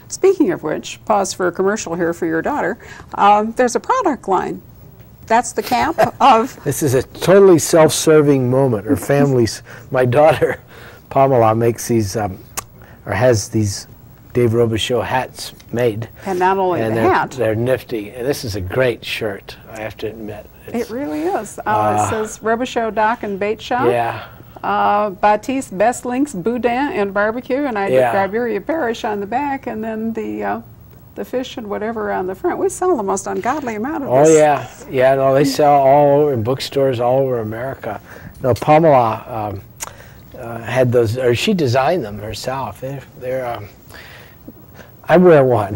Speaking of which, pause for a commercial here for your daughter. There's a product line. That's the camp of... This is a totally self-serving moment. Her family's, my daughter, Pamela, makes these, or has these Dave Robichaux hats made. And not only the hat. They're nifty. And this is a great shirt, I have to admit. It really is. It says Robichaux Dock and Bait Shop. Yeah. Baptiste, Best Links, Boudin, and Barbecue, and I did Iberia Parish on the back, and then the fish and whatever on the front. We sell the most ungodly amount of this. Oh, yeah. Yeah, no, they sell all over in bookstores all over America. No, Pamela had those, or she designed them herself. They're I wear one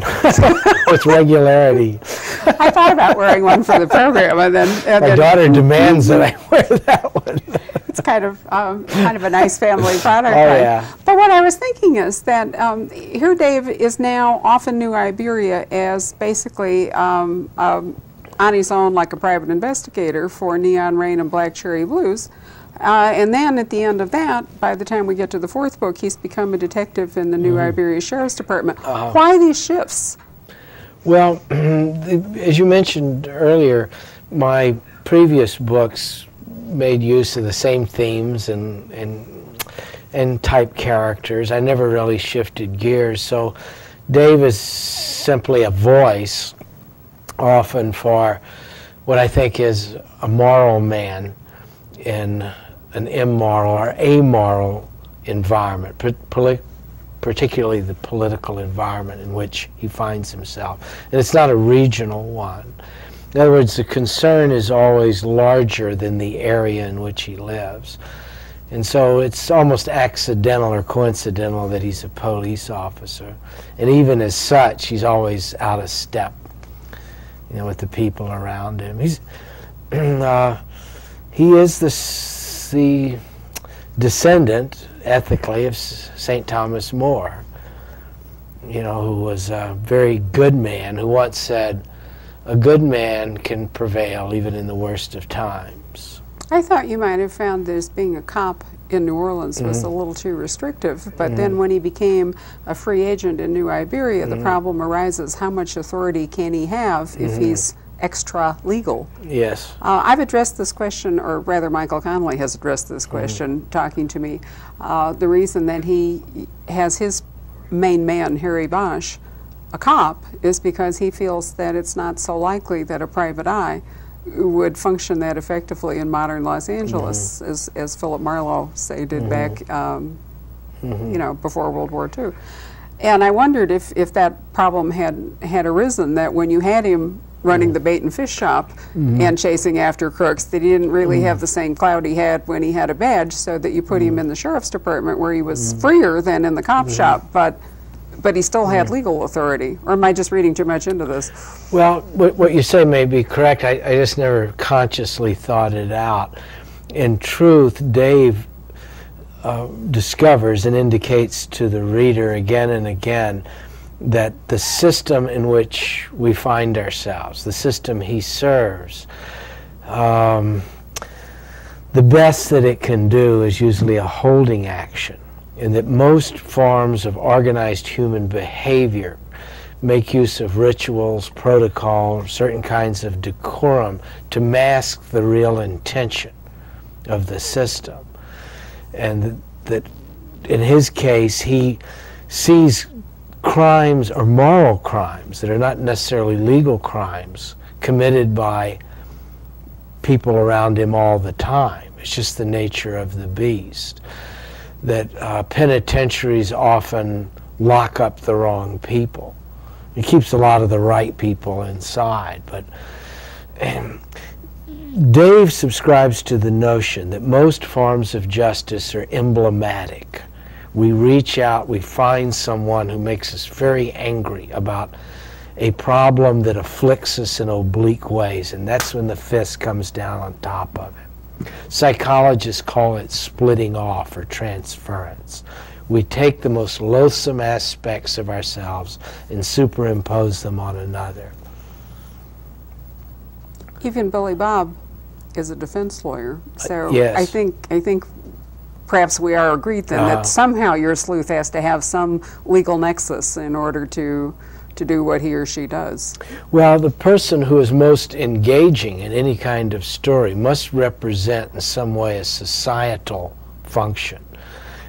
with regularity. I thought about wearing one for the program, and then my daughter demands that I wear that one. It's kind of a nice family product. Oh, yeah. But what I was thinking is that here Dave is now off in New Iberia as basically on his own, like a private investigator for Neon Rain and Black Cherry Blues. And then at the end of that, by the time we get to the fourth book, he's become a detective in the New Iberia Sheriff's Department. Why these shifts? Well, as you mentioned earlier, my previous books made use of the same themes and type characters. I never really shifted gears. So Dave is simply a voice, often for what I think is a moral man in an immoral or amoral environment, particularly the political environment in which he finds himself. And it's not a regional one. In other words, the concern is always larger than the area in which he lives. And so it's almost accidental or coincidental that he's a police officer. And even as such, he's always out of step, with the people around him. He is the descendant, ethically, of St. Thomas More, who was a very good man, who once said, a good man can prevail even in the worst of times. I thought you might have found this being a cop in New Orleans was a little too restrictive, but then when he became a free agent in New Iberia, the problem arises, how much authority can he have if he's extra legal? Yes. I've addressed this question, or rather Michael Connolly has addressed this question talking to me. The reason that he has his main man, Harry Bosch, a cop, is because he feels that it's not so likely that a private eye would function that effectively in modern Los Angeles, as Philip Marlowe, say, did back, before World War II. And I wondered if that problem had arisen, that when you had him running the bait and fish shop and chasing after crooks, that he didn't really have the same clout he had when he had a badge, so that you put him in the sheriff's department where he was freer than in the cop shop, but he still had legal authority. Or am I just reading too much into this? Well, what you say may be correct. I just never consciously thought it out. In truth, Dave discovers and indicates to the reader again and again that the system in which we find ourselves, the system he serves, the best that it can do is usually a holding action, and that most forms of organized human behavior make use of rituals, protocol, certain kinds of decorum to mask the real intention of the system. And that in his case, he sees crimes or moral crimes that are not necessarily legal crimes committed by people around him all the time. It's just the nature of the beast. That penitentiaries often lock up the wrong people. It keeps a lot of the right people inside. But Dave subscribes to the notion that most forms of justice are emblematic. We reach out, we find someone who makes us very angry about a problem that afflicts us in oblique ways, and that's when the fist comes down on top of it. Psychologists call it splitting off or transference. We take the most loathsome aspects of ourselves and superimpose them on another. Even Billy Bob is a defense lawyer, so yes. I think perhaps we are agreed then that somehow your sleuth has to have some legal nexus in order to do what he or she does. Well, the person who is most engaging in any kind of story must represent in some way a societal function.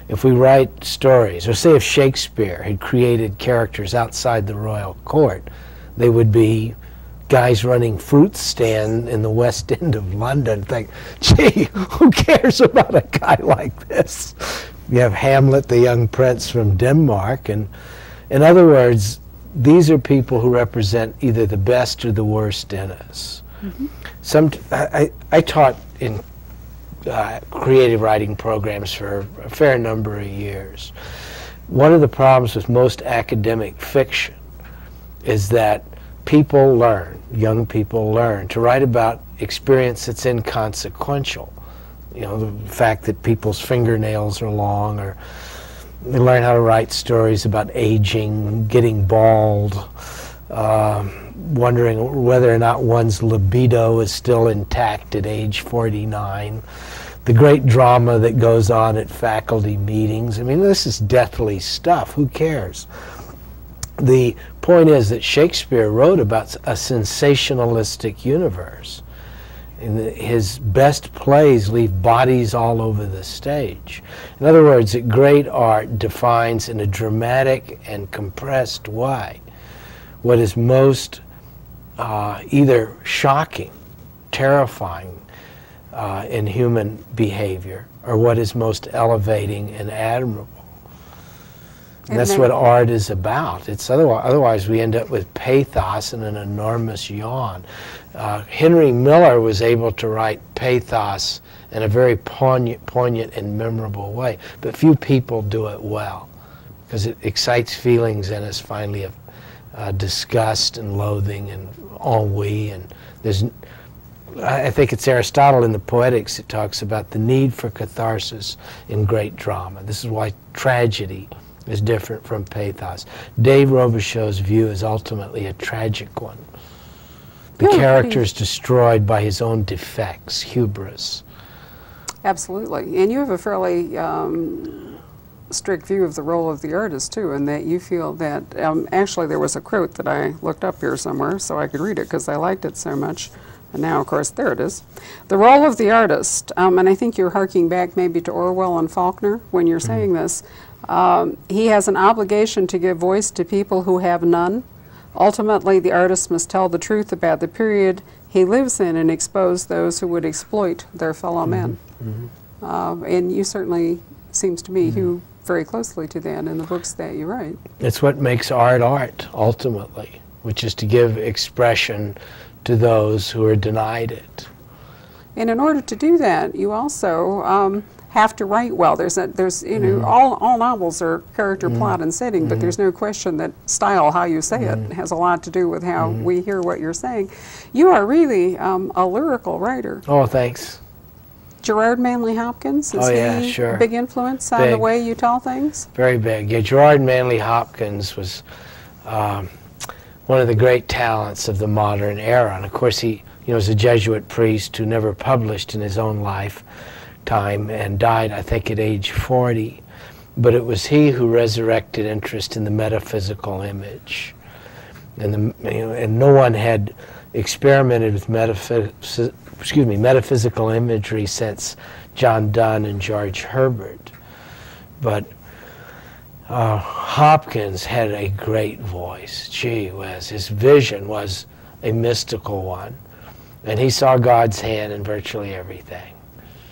If we write stories, or say if Shakespeare had created characters outside the royal court, they would be guys running fruit stand in the West End of London. Think, gee, who cares about a guy like this? You have Hamlet, the young prince from Denmark, and in other words, these are people who represent either the best or the worst in us. I taught in creative writing programs for a fair number of years. One of the problems with most academic fiction is that people learn, young people learn, to write about experience that's inconsequential. You know, the fact that people's fingernails are long, or they learn how to write stories about aging, getting bald, wondering whether or not one's libido is still intact at age 49. The great drama that goes on at faculty meetings. I mean, this is deathly stuff. Who cares? The point is that Shakespeare wrote about a sensationalistic universe. His best plays leave bodies all over the stage. In other words, that great art defines in a dramatic and compressed way what is most either shocking, terrifying in human behavior, or what is most elevating and admirable. And that's what art is about. It's otherwise we end up with pathos and an enormous yawn. Henry Miller was able to write pathos in a very poignant and memorable way, but few people do it well, because it excites feelings in us finally of disgust and loathing and ennui. And I think it's Aristotle in the Poetics that talks about the need for catharsis in great drama. This is why tragedy is different from pathos. Dave Robichaud's view is ultimately a tragic one. The character is destroyed by his own defects, hubris. Absolutely. And you have a fairly strict view of the role of the artist, too, in that you feel that, actually there was a quote that I looked up here somewhere so I could read it because I liked it so much. And now, of course, there it is. The role of the artist, and I think you're harking back maybe to Orwell and Faulkner when you're saying this, he has an obligation to give voice to people who have none. Ultimately, the artist must tell the truth about the period he lives in and expose those who would exploit their fellow men. And you certainly, seems to me, hew very closely to that in the books that you write. It's what makes art art, ultimately, which is to give expression to those who are denied it. And in order to do that, you also have to write well. There's you know, all novels are character, plot, and setting, but there's no question that style, how you say it, has a lot to do with how we hear what you're saying. You are really a lyrical writer. Oh, thanks. Gerard Manley Hopkins, is he a big influence on the way you tell things? Very big. Yeah, Gerard Manley Hopkins was one of the great talents of the modern era. And of course he was a Jesuit priest who never published in his own lifetime and died, I think, at age 40. But it was he who resurrected interest in the metaphysical image. And, and no one had experimented with metaphysical imagery since John Donne and George Herbert. But Hopkins had a great voice. Gee whiz, his vision was a mystical one. And he saw God's hand in virtually everything.